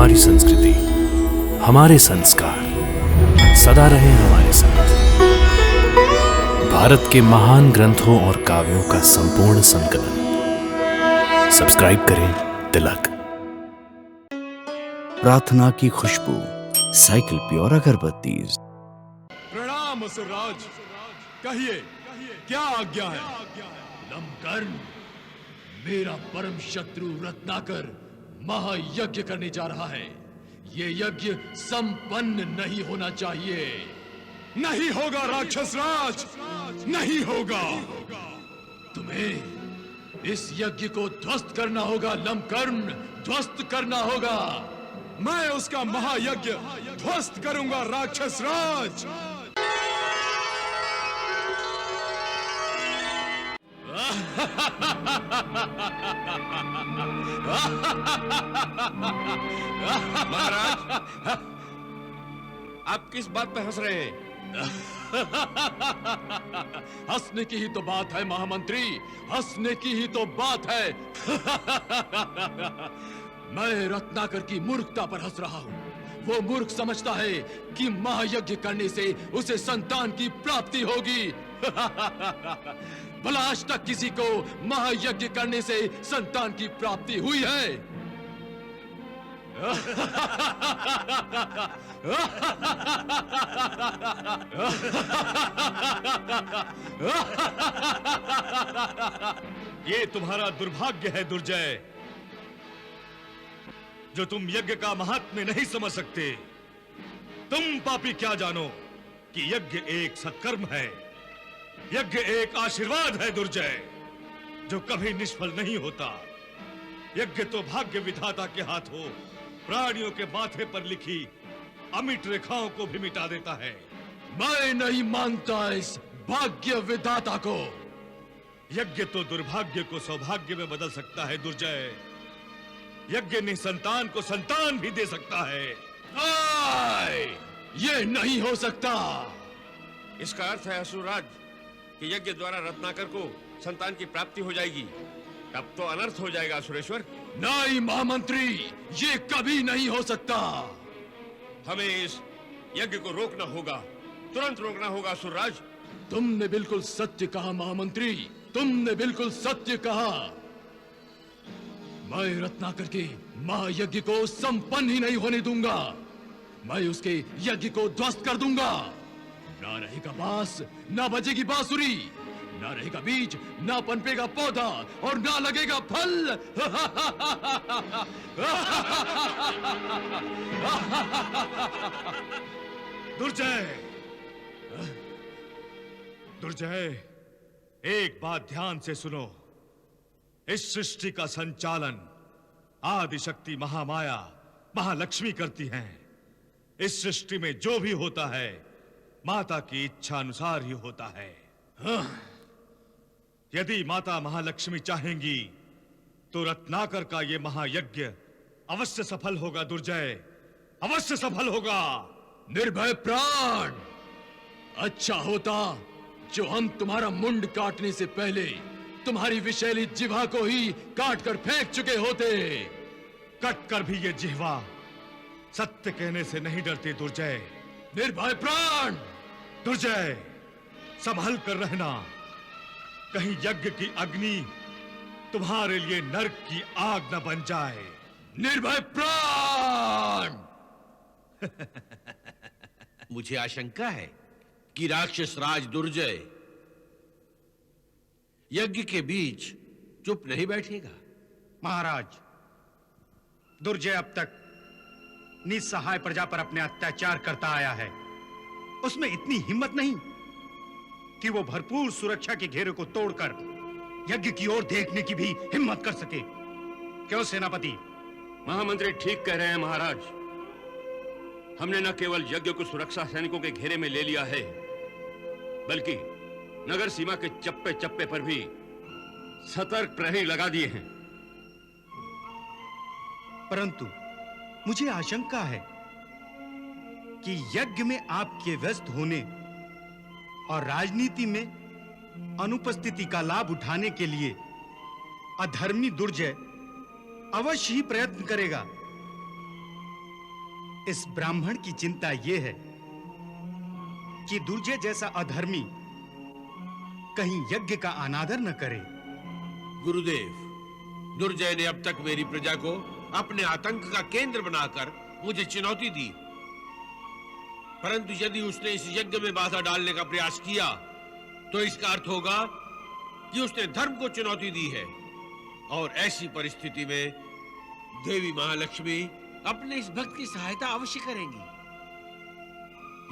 हमारी संस्कृति, हमारे संस्कार सदा रहे हमारे साथ। भारत के महान ग्रंथों और काव्यों का संपूर्ण संकलन। सब्सक्राइब करें तिलक। प्रार्थना की खुशबू, साइकिल प्योर अगरबत्ती। प्रणाम असुरराज, कहिए क्या आज्ञा है? लंकर्ण, मेरा परम शत्रु रत्नाकर महायज्ञ करने जा रहा है। ये यज्ञ संपन्न नहीं होना चाहिए। नहीं होगा राक्षस राज, नहीं होगा। तुम्हें इस यज्ञ को ध्वस्त करना होगा लंकर्ण, ध्वस्त करना होगा। मैं उसका महायज्ञ ध्वस्त करूंगा राक्षस राज। महाराज, आप किस बात पे हंस रहे हैं? हंसने की ही तो बात है महामंत्री, हंसने की ही तो बात है। मैं रत्नाकर की मूर्खता पर हंस रहा हूँ। वो मूर्ख समझता है कि महायज्ञ करने से उसे संतान की प्राप्ति होगी। भला आज तक किसी को महायज्ञ करने से संतान की प्राप्ति हुई है? ये तुम्हारा दुर्भाग्य है दुर्जय, जो तुम यज्ञ का महात्म्य नहीं समझ सकते। तुम पापी क्या जानो कि यज्ञ एक सत्कर्म है, यज्ञ एक आशीर्वाद है दुर्जय, जो कभी निष्फल नहीं होता। यज्ञ तो भाग्य विधाता के हाथों प्राणियों के माथे पर लिखी अमिट रेखाओं को भी मिटा देता है। मैं नहीं मानता इस भाग्य विधाता को। यज्ञ तो दुर्भाग्य को सौभाग्य में बदल सकता है दुर्जय। यज्ञ निसंतान को संतान भी दे सकता है। ये नहीं हो सकता। इसका अर्थ है असुरराज कि यज्ञ द्वारा रत्नाकर को संतान की प्राप्ति हो जाएगी। तब तो अनर्थ हो जाएगा सुरेश्वर। नहीं महामंत्री, ये कभी नहीं हो सकता। हमें इस यज्ञ को रोकना होगा, तुरंत रोकना होगा असुरराज। तुमने बिल्कुल सत्य कहा महामंत्री, तुमने बिल्कुल सत्य कहा। मैं रत्नाकर के महायज्ञ को संपन्न ही नहीं होने दूंगा। मैं उसके यज्ञ को ध्वस्त कर दूंगा। ना रहेगा बांस, ना बजेगी बांसुरी, ना रहेगा बीज, ना पनपेगा पौधा और ना लगेगा फल। दुर्जय, दुर्जय, एक बात ध्यान से सुनो। इस सृष्टि का संचालन आदिशक्ति महामाया महालक्ष्मी करती हैं। इस सृष्टि में जो भी होता है माता की इच्छा अनुसार ही होता है। यदि माता महालक्ष्मी चाहेंगी तो रत्नाकर का ये महायज्ञ अवश्य सफल होगा दुर्जय, अवश्य सफल होगा। निर्भय प्राण, अच्छा होता जो हम तुम्हारा मुंड काटने से पहले तुम्हारी विषैली जिह्वा को ही काट कर फेंक चुके होते। कट कर भी ये जिह्वा सत्य कहने से नहीं डरती दुर्जय। निर्भय प्राण, दुर्जय, संभल कर रहना, कहीं यज्ञ की अग्नि तुम्हारे लिए नरक की आग न बन जाए। निर्भय प्राण। मुझे आशंका है कि राक्षस राज दुर्जय यज्ञ के बीच चुप नहीं बैठेगा। महाराज, दुर्जय अब तक निस्सहाय प्रजा पर अपने अत्याचार करता आया है। उसमें इतनी हिम्मत नहीं कि वो भरपूर सुरक्षा के घेरे को तोड़कर यज्ञ की ओर देखने की भी हिम्मत कर सके। क्यों सेनापति? महामंत्री ठीक कह रहे हैं महाराज। हमने न केवल यज्ञ को सुरक्षा सैनिकों के घेरे में ले लिया है, बल्कि नगर सीमा के चप्पे चप्पे पर भी सतर्क प्रहरी लगा दिए हैं। परंतु मुझे आशंका है कि यज्ञ में आपके व्यस्त होने और राजनीति में अनुपस्थिति का लाभ उठाने के लिए अधर्मी दुर्जय अवश्य ही प्रयत्न करेगा। इस ब्राह्मण की चिंता यह है कि दुर्जय जैसा अधर्मी कहीं यज्ञ का अनादर न करे। गुरुदेव, दुर्जय ने अब तक मेरी प्रजा को अपने आतंक का केंद्र बनाकर मुझे चुनौती दी, परंतु यदि उसने इस यज्ञ में बाधा डालने का प्रयास किया तो इसका अर्थ होगा कि उसने धर्म को चुनौती दी है, और ऐसी परिस्थिति में देवी महालक्ष्मी अपने इस भक्त की सहायता अवश्य करेंगी।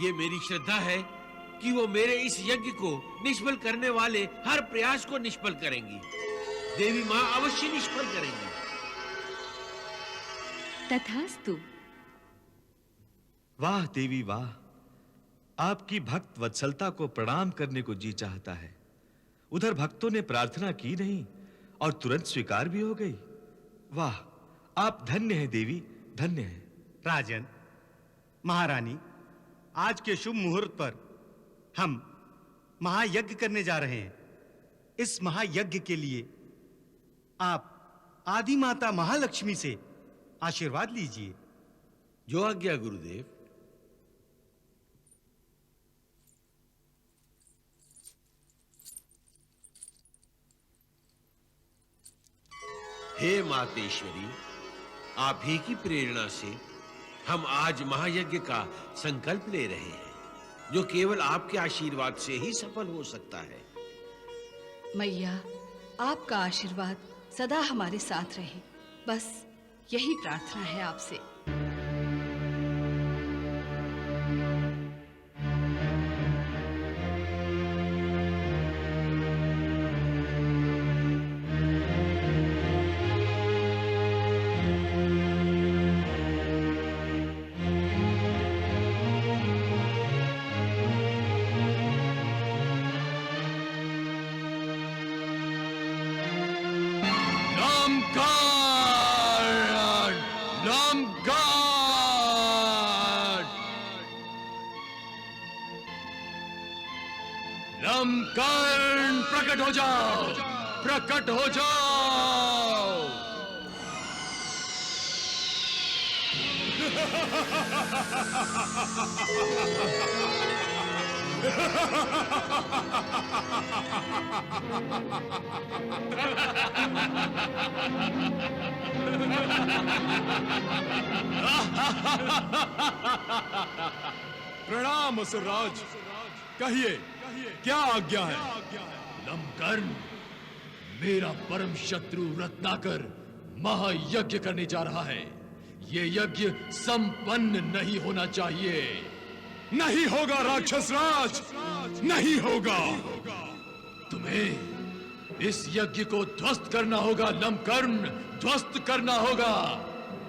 ये मेरी श्रद्धा है कि वो मेरे इस यज्ञ को निष्फल करने वाले हर प्रयास को निष्फल करेंगी। देवी मां अवश्य निष्फल करेंगी। तथास्तु। वाह देवी वाह, आपकी भक्त वत्सलता को प्रणाम करने को जी चाहता है। उधर भक्तों ने प्रार्थना की नहीं और तुरंत स्वीकार भी हो गई। वाह, आप धन्य हैं देवी, धन्य हैं। राजन, महारानी, आज के शुभ मुहूर्त पर हम महायज्ञ करने जा रहे हैं। इस महायज्ञ के लिए आप आदि माता महालक्ष्मी से आशीर्वाद लीजिए। जो आज्ञा गुरुदेव। हे मातेश्वरी, आप ही की प्रेरणा से हम आज महायज्ञ का संकल्प ले रहे हैं, जो केवल आपके आशीर्वाद से ही सफल हो सकता है। मैया, आपका आशीर्वाद सदा हमारे साथ रहे, बस यही प्रार्थना है आपसे। लंकन प्रकट हो जाओ, प्रकट हो जाओ। प्रणाम असुरराज, कहिए क्या आज्ञा है? लंकन, मेरा परम शत्रु रत्नाकर महायज्ञ करने जा रहा है। ये यज्ञ संपन्न नहीं होना चाहिए। नहीं होगा राक्षस राज, नहीं होगा। तुम्हें इस यज्ञ को ध्वस्त करना होगा लंकन, ध्वस्त करना होगा।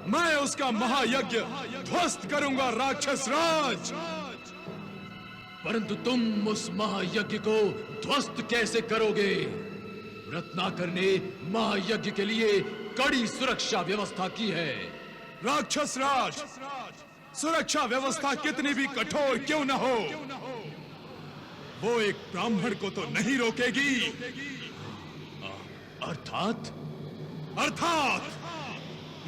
मैं उसका महायज्ञ ध्वस्त करूंगा राक्षस राज। परंतु तुम उस महायज्ञ को ध्वस्त कैसे करोगे? रत्नाकर ने महायज्ञ के लिए कड़ी सुरक्षा व्यवस्था की है। राक्षस राज, सुरक्षा व्यवस्था कितनी भी कठोर क्यों न हो, वो एक ब्राह्मण को तो नहीं रोकेगी। अर्थात? अर्थात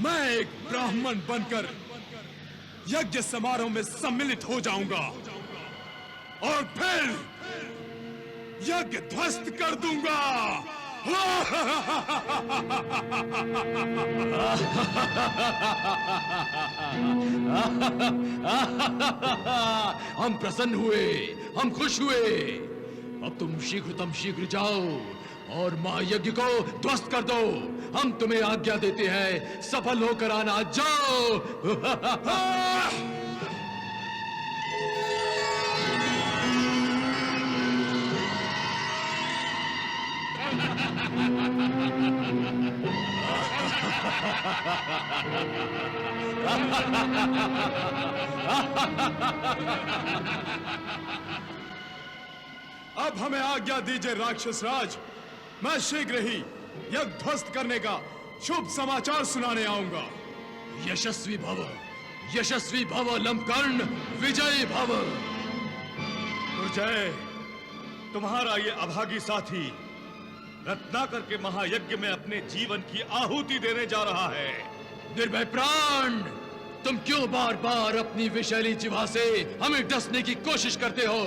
मैं एक ब्राह्मण बनकर यज्ञ समारोह में सम्मिलित हो जाऊंगा और फिर यज्ञ ध्वस्त कर दूंगा। हम प्रसन्न हुए, हम खुश हुए। अब तुम शीघ्र जाओ और महायज्ञ को ध्वस्त कर दो। हम तुम्हें आज्ञा देते हैं, सफल होकर आना। जाओ। अब हमें आज्ञा दीजिए राक्षस राज, मैं शीघ्र ही यज्ञ ध्वस्त करने का शुभ समाचार सुनाने आऊंगा। यशस्वी भव, यशस्वी भव लंकन, विजयी भव। दुर्जय, तुम्हारा ये अभागी साथी रत्नाकर के महायज्ञ में अपने जीवन की आहुति देने जा रहा है। निर्भय प्राण, तुम क्यों बार बार अपनी विषैली जिह्वा से हमें डसने की कोशिश करते हो?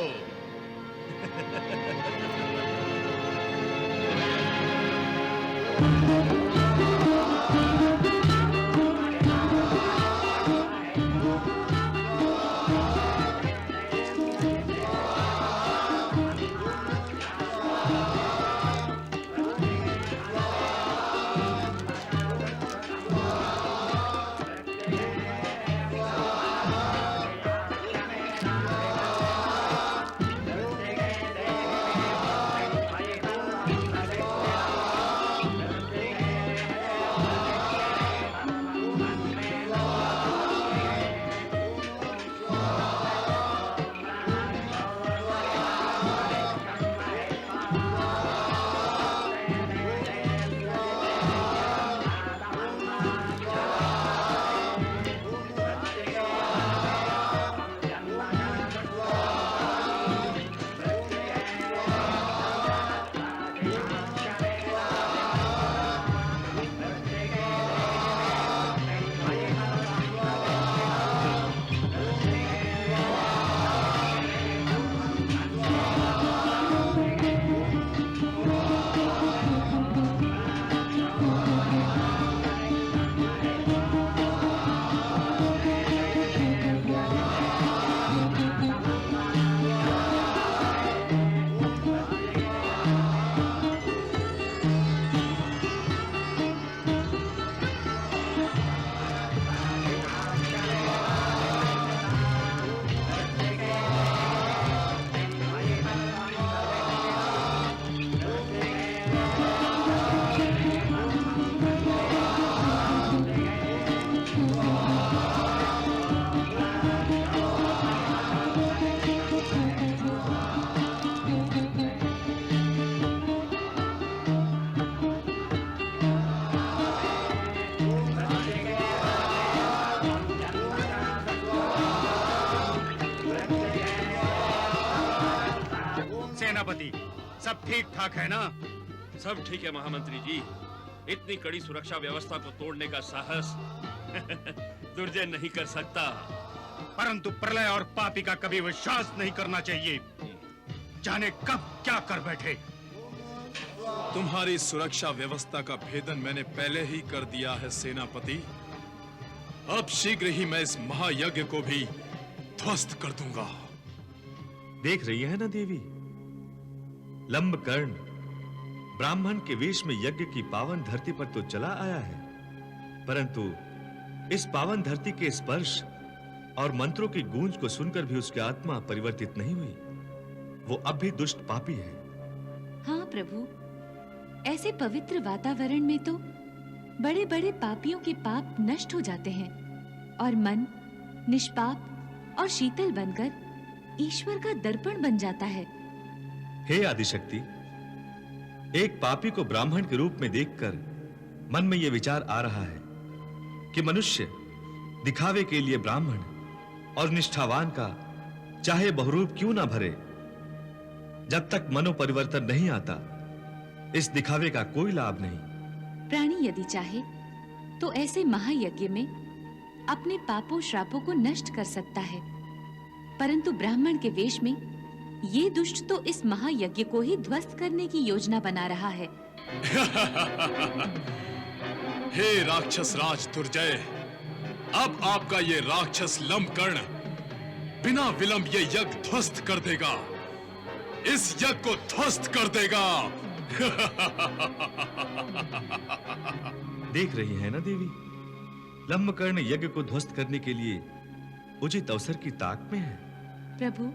सेनापति, सब ठीक ठाक है ना? सब ठीक है महामंत्री जी। इतनी कड़ी सुरक्षा व्यवस्था को तोड़ने का साहस दुर्जय नहीं कर सकता। परंतु प्रलय और पापी का कभी विश्वास नहीं करना चाहिए। जाने कब क्या कर बैठे। तुम्हारी सुरक्षा व्यवस्था का भेदन मैंने पहले ही कर दिया है सेनापति। अब शीघ्र ही मैं इस महायज्ञ को भी ध्वस्त कर दूंगा। देख रही है ना देवी, लंबकर्ण ब्राह्मण के वेश में यज्ञ की पावन धरती पर तो चला आया है, परंतु इस पावन धरती के स्पर्श और मंत्रों की गूंज को सुनकर भी उसकी आत्मा परिवर्तित नहीं हुई। वो अब भी दुष्ट पापी है। हाँ प्रभु, ऐसे पवित्र वातावरण में तो बड़े-बड़े पापियों के पाप नष्ट हो जाते हैं और मन निष्पाप और शीतल बनकर ईश्वर का दर्पण बन जाता है। हे आदिशक्ति, एक पापी को ब्राह्मण के रूप में देखकर मन में यह विचार आ रहा है कि मनुष्य दिखावे के लिए ब्राह्मण और निष्ठावान का चाहे बहुरूप क्यों ना भरे, जब तक मनोपरिवर्तन नहीं आता इस दिखावे का कोई लाभ नहीं। प्राणी यदि चाहे तो ऐसे महायज्ञ में अपने पापों श्रापों को नष्ट कर सकता है, परंतु ब्राह्मण के वेश में ये दुष्ट तो इस महायज्ञ को ही ध्वस्त करने की योजना बना रहा है। हे राक्षस राज दुर्जय, अब आपका ये राक्षस लंबकर्ण बिना विलंब ये यज्ञ ध्वस्त कर देगा। इस यज्ञ को ध्वस्त कर देगा। देख रही है ना देवी, लंबकर्ण यज्ञ को ध्वस्त करने के लिए उचित अवसर की ताक में है। प्रभु,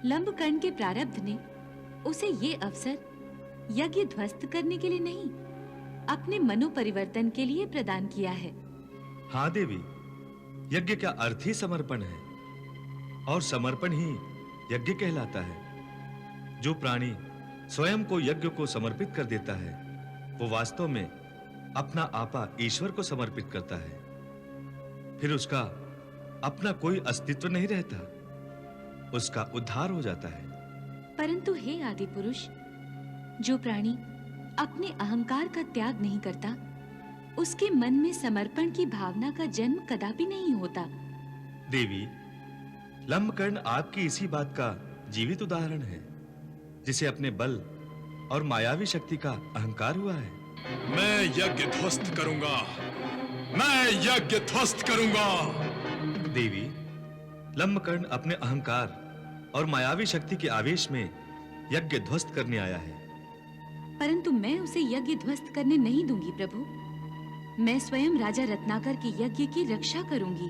लंबकर्ण के प्रारब्ध ने उसे ये अवसर यज्ञ ध्वस्त करने के लिए नहीं, अपने मनोपरिवर्तन के लिए प्रदान किया है। हाँ देवी, यज्ञ का अर्थ ही समर्पण है और समर्पण ही यज्ञ कहलाता है। जो प्राणी स्वयं को यज्ञ को समर्पित कर देता है, वो वास्तव में अपना आपा ईश्वर को समर्पित करता है। फिर उसका अपना कोई अस्तित्व नहीं रहता, उसका उद्धार हो जाता है। परंतु हे आदि पुरुष, जो प्राणी अपने अहंकार का त्याग नहीं करता, उसके मन में समर्पण की भावना का जन्म कदापि नहीं होता। देवी, लंबकर्ण आपकी इसी बात का जीवित उदाहरण है, जिसे अपने बल और मायावी शक्ति का अहंकार हुआ है। मैं यज्ञ ध्वस्त करूंगा, मैं यज्ञ ध्वस्त करूंगा। देवी, लंबकर्ण अपने अहंकार और मायावी शक्ति के आवेश में यज्ञ ध्वस्त करने आया है। परंतु मैं उसे यज्ञ ध्वस्त करने नहीं दूंगी प्रभु। मैं स्वयं राजा रत्नाकर के यज्ञ की रक्षा करूंगी।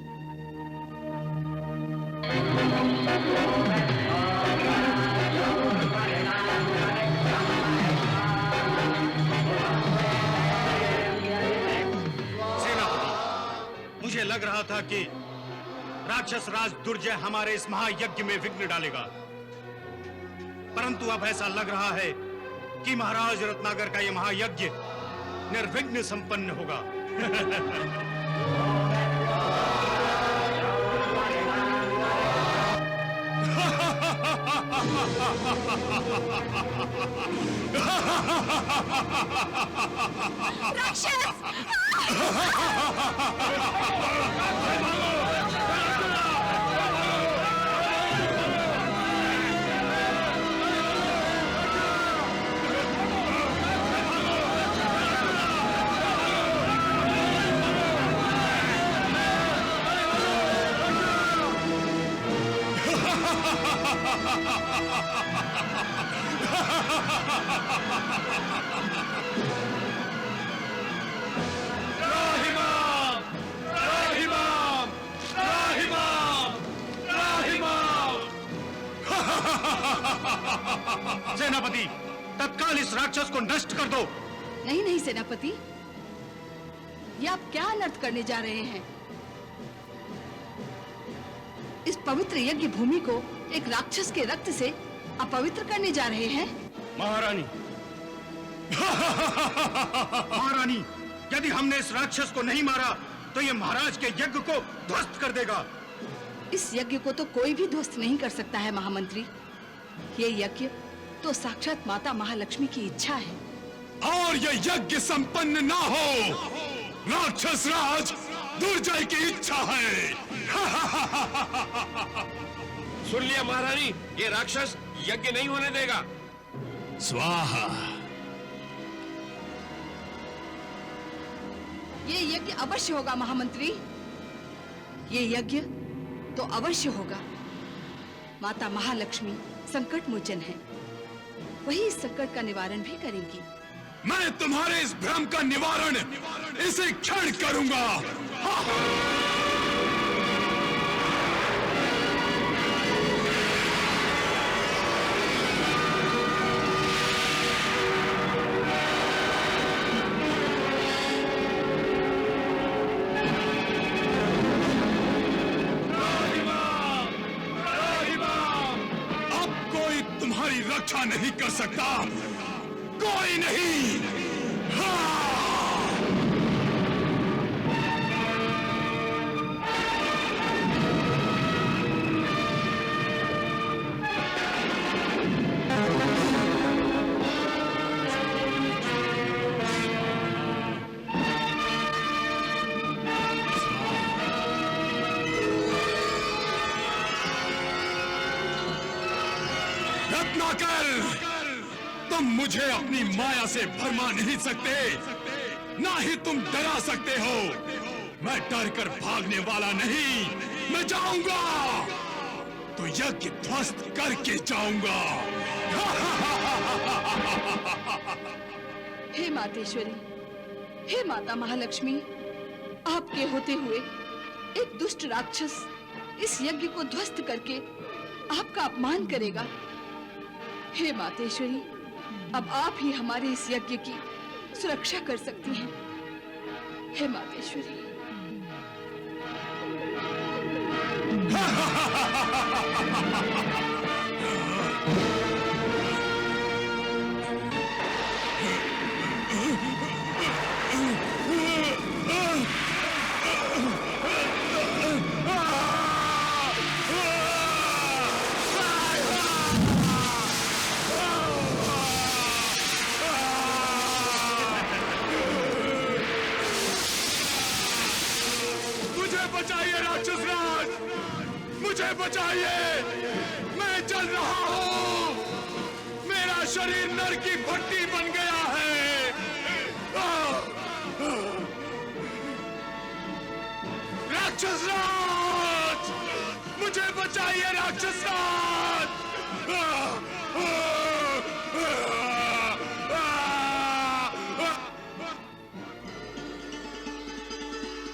सेनापति, मुझे लग रहा था कि राक्षस राज दुर्जय हमारे इस महायज्ञ में विघ्न डालेगा, परंतु अब ऐसा लग रहा है कि महाराज रत्नाकर का यह महायज्ञ निर्विघ्न संपन्न होगा। सेनापति, तत्काल इस राक्षस को नष्ट कर दो। नहीं नहीं सेनापति, ये आप क्या अनर्थ करने जा रहे हैं? इस पवित्र यज्ञ भूमि को एक राक्षस के रक्त से अपवित्र करने जा रहे हैं? महारानी, महारानी, यदि हमने इस राक्षस को नहीं मारा तो ये महाराज के यज्ञ को ध्वस्त कर देगा। इस यज्ञ को तो कोई भी ध्वस्त नहीं कर सकता है महामंत्री। ये यज्ञ तो साक्षात माता महालक्ष्मी की इच्छा है। और यह यज्ञ संपन्न ना हो, राक्षस राज दुर्जय की इच्छा है। सुन लिया महारानी, ये राक्षस यज्ञ नहीं होने देगा। स्वाहा। ये यज्ञ अवश्य होगा महामंत्री, ये यज्ञ तो अवश्य होगा। माता महालक्ष्मी संकट मोचन है, वही इस संकट का निवारण भी करेंगी। मैं तुम्हारे इस भ्रम का निवारण इसे क्षण करूंगा। रक्षा नहीं कर सकता, कोई नहीं। तुम मुझे अपनी माया से भरमा नहीं सकते, ना ही तुम डरा सकते हो। मैं डर कर भागने वाला नहीं, मैं जाऊंगा तो यज्ञ ध्वस्त करके जाऊंगा। हे मातेश्वरी, हे माता महालक्ष्मी, आपके होते हुए एक दुष्ट राक्षस इस यज्ञ को ध्वस्त करके आपका अपमान करेगा। हे मातेश्वरी, अब आप ही हमारे इस यज्ञ की सुरक्षा कर सकती हैं। हे मातेश्वरी। बचाइए राक्षस राज, मुझे बचाइए, मैं जल रहा हूं, मेरा शरीर नर की भट्टी बन गया है। राक्षस राज, मुझे बचाइए राक्षस राज।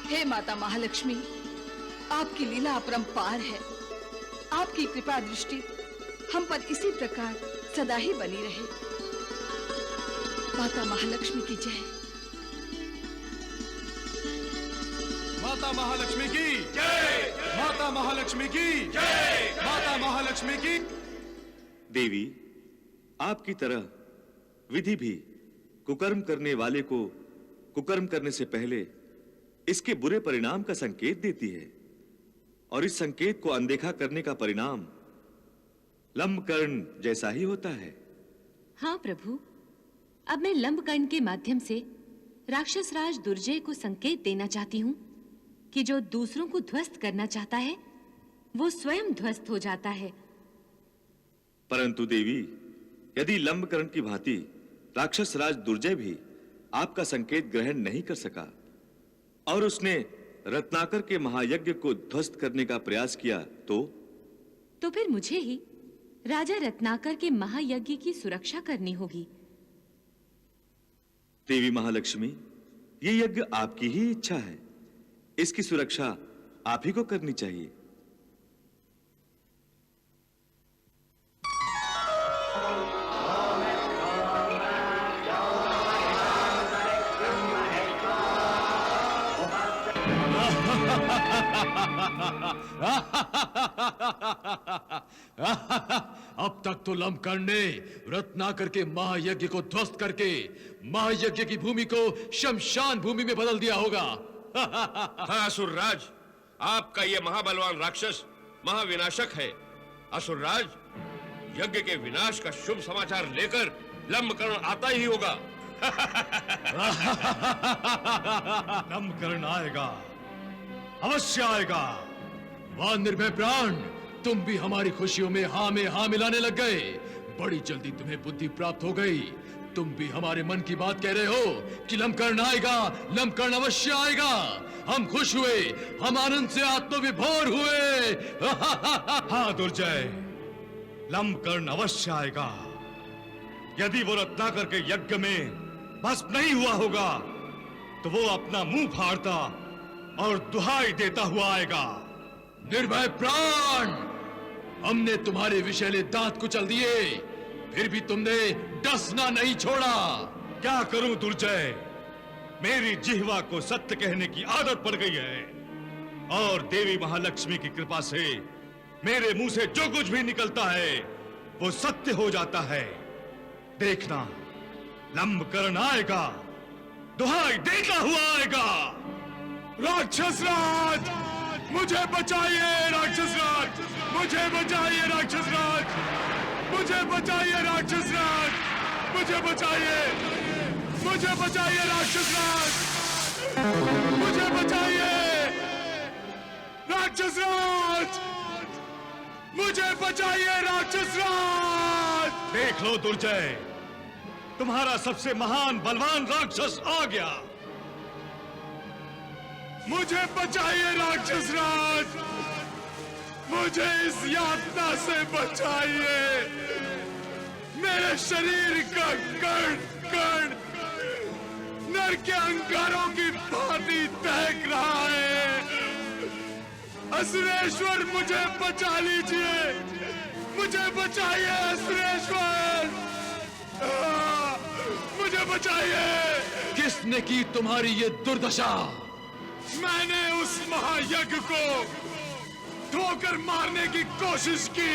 हे माता महालक्ष्मी, आपकी लीला अपरंपार है। आपकी कृपा दृष्टि हम पर इसी प्रकार सदा ही बनी रहे। माता महालक्ष्मी की जय। माता महालक्ष्मी की जय, माता महालक्ष्मी की जय, माता महालक्ष्मी की। देवी, आपकी तरह विधि भी कुकर्म करने वाले को कुकर्म करने से पहले इसके बुरे परिणाम का संकेत देती है, और इस संकेत को अनदेखा करने का परिणाम लंबकर्ण जैसा ही होता है। हाँ प्रभु, अब मैं लंबकर्ण के माध्यम से राक्षस राज दुर्जय को संकेत देना चाहती हूँ कि जो दूसरों को ध्वस्त करना चाहता है वो स्वयं ध्वस्त हो जाता है। परंतु देवी, यदि लंबकर्ण की भांति राक्षस राज दुर्जय भी आपका संकेत ग्रहण नहीं कर सका और उसने रत्नाकर के महायज्ञ को ध्वस्त करने का प्रयास किया, तो फिर मुझे ही राजा रत्नाकर के महायज्ञ की सुरक्षा करनी होगी। देवी महालक्ष्मी, ये यज्ञ आपकी ही इच्छा है, इसकी सुरक्षा आप ही को करनी चाहिए। अब तक तो लंबकर्ण ने रत्नाकर के महायज्ञ को ध्वस्त करके महायज्ञ की भूमि को शमशान भूमि में बदल दिया होगा। हाँ असुरराज, आपका यह महाबलवान राक्षस महाविनाशक है। असुरराज, यज्ञ के विनाश का शुभ समाचार लेकर लंबकर्ण आता ही होगा। लंबकर्ण आएगा, अवश्य आएगा। वाह निर्भय प्राण, तुम भी हमारी खुशियों में हाँ मिलाने लग गए। बड़ी जल्दी तुम्हें बुद्धि प्राप्त हो गई। तुम भी हमारे मन की बात कह रहे हो कि लंबकर्ण आएगा, लंबकर्ण अवश्य आएगा। हम खुश हुए, हम आनंद से आत्मविभोर हुए। हाँ दुर्जय, लंबकर्ण अवश्य आएगा। यदि वो रत्नाकर के यज्ञ में भस्म नहीं हुआ होगा तो वो अपना मुंह फाड़ता और दुहाई देता हुआ आएगा। निर्भय प्राण, हमने तुम्हारे विषैले दांत कुचल दिए, फिर भी तुमने डसना नहीं छोड़ा। क्या करूं दुर्जय, मेरी जिह्वा को सत्य कहने की आदत पड़ गई है, और देवी महालक्ष्मी की कृपा से मेरे मुंह से जो कुछ भी निकलता है वो सत्य हो जाता है। देखना, लंबकर्ण आएगा, दुहाई देता हुआ आएगा। राक्षस राज, मुझे बचाइए राक्षस राज, मुझे बचाइए राक्षस राज, मुझे बचाइए राक्षस राज, मुझे बचाइए, मुझे बचाइए राक्षस राज, मुझे बचाइए राक्षस राज, मुझे बचाइए राक्षस राज। देख लो दुर्जय, तुम्हारा सबसे महान बलवान राक्षस आ गया। मुझे बचाइए राक्षस राज, मुझे इस यातना से बचाइए। मेरे शरीर का कण कण नर के अंगारों की भांति दहक रहा है। असुरेश्वर, मुझे बचा लीजिए, मुझे बचाइए असुरेश्वर, मुझे बचाइए। किसने की तुम्हारी ये दुर्दशा? मैंने उस महायज्ञ को ठोकर मारने की कोशिश की,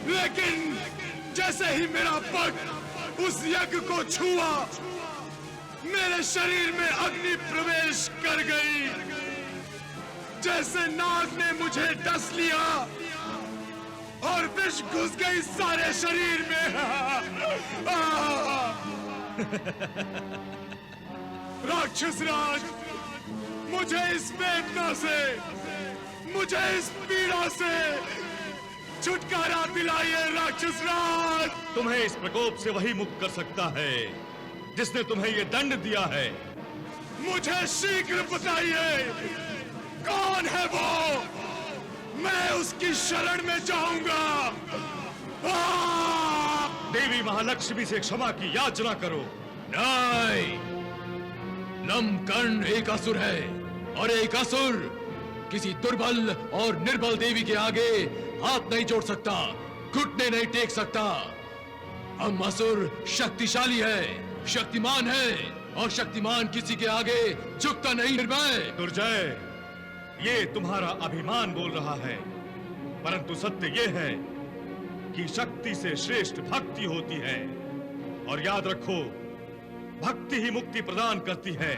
लेकिन जैसे ही मेरा पग उस यज्ञ को छुआ, मेरे शरीर में अग्नि प्रवेश कर गई। जैसे नाग ने मुझे डस लिया और विष घुस गई सारे शरीर में। राक्षस राज, मुझे इस वेदना से, मुझे इस पीड़ा से छुटकारा दिलाइए राक्षस राज। तुम्हें इस प्रकोप से वही मुक्त कर सकता है जिसने तुम्हें ये दंड दिया है। मुझे शीघ्र बताइए कौन है वो, मैं उसकी शरण में जाऊंगा। देवी महालक्ष्मी से क्षमा की याचना करो। नहीं, लंबकर्ण एक असुर है और एक असुर किसी दुर्बल और निर्बल देवी के आगे हाथ नहीं जोड़ सकता, घुटने नहीं टेक सकता। हम असुर शक्तिशाली है, शक्तिमान है, और शक्तिमान किसी के आगे झुकता नहीं। निर्भय दुर्जय, ये तुम्हारा अभिमान बोल रहा है, परंतु सत्य ये है कि शक्ति से श्रेष्ठ भक्ति होती है। और याद रखो, भक्ति ही मुक्ति प्रदान करती है।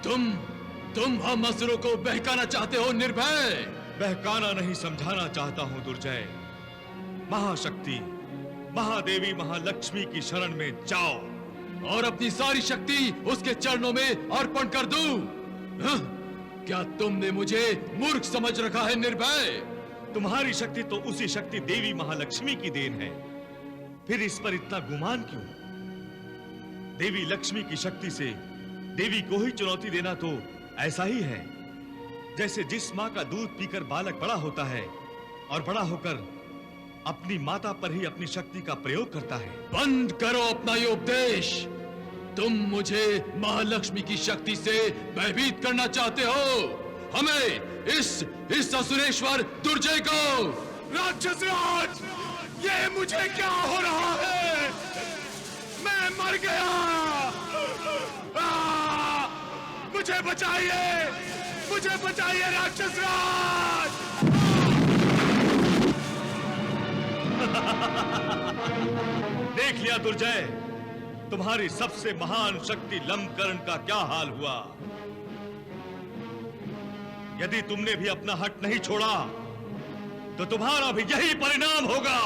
तुम हम असुरों को बहकाना चाहते हो निर्भय। बहकाना नहीं, समझाना चाहता हूं दुर्जय। महाशक्ति महादेवी महालक्ष्मी की शरण में जाओ और अपनी सारी शक्ति उसके चरणों में अर्पण कर दूं। क्या तुमने मुझे मूर्ख समझ रखा है निर्भय? तुम्हारी शक्ति तो उसी शक्ति देवी महालक्ष्मी की देन है, फिर इस पर इतना गुमान क्यों? देवी लक्ष्मी की शक्ति से देवी को ही चुनौती देना तो ऐसा ही है जैसे जिस माँ का दूध पीकर बालक बड़ा होता है और बड़ा होकर अपनी माता पर ही अपनी शक्ति का प्रयोग करता है। बंद करो अपना ये उपदेश। तुम मुझे महालक्ष्मी की शक्ति से भयभीत करना चाहते हो, हमें इस असुरेश्वर दुर्जय को। राक्षस राज, ये मुझे क्या हो रहा है? मैं मर गया। मुझे बचाइए, मुझे बचाइए राक्षस राज। देख लिया दुर्जय, तुम्हारी सबसे महान शक्ति लंबकर्ण का क्या हाल हुआ। यदि तुमने भी अपना हट नहीं छोड़ा तो तुम्हारा भी यही परिणाम होगा।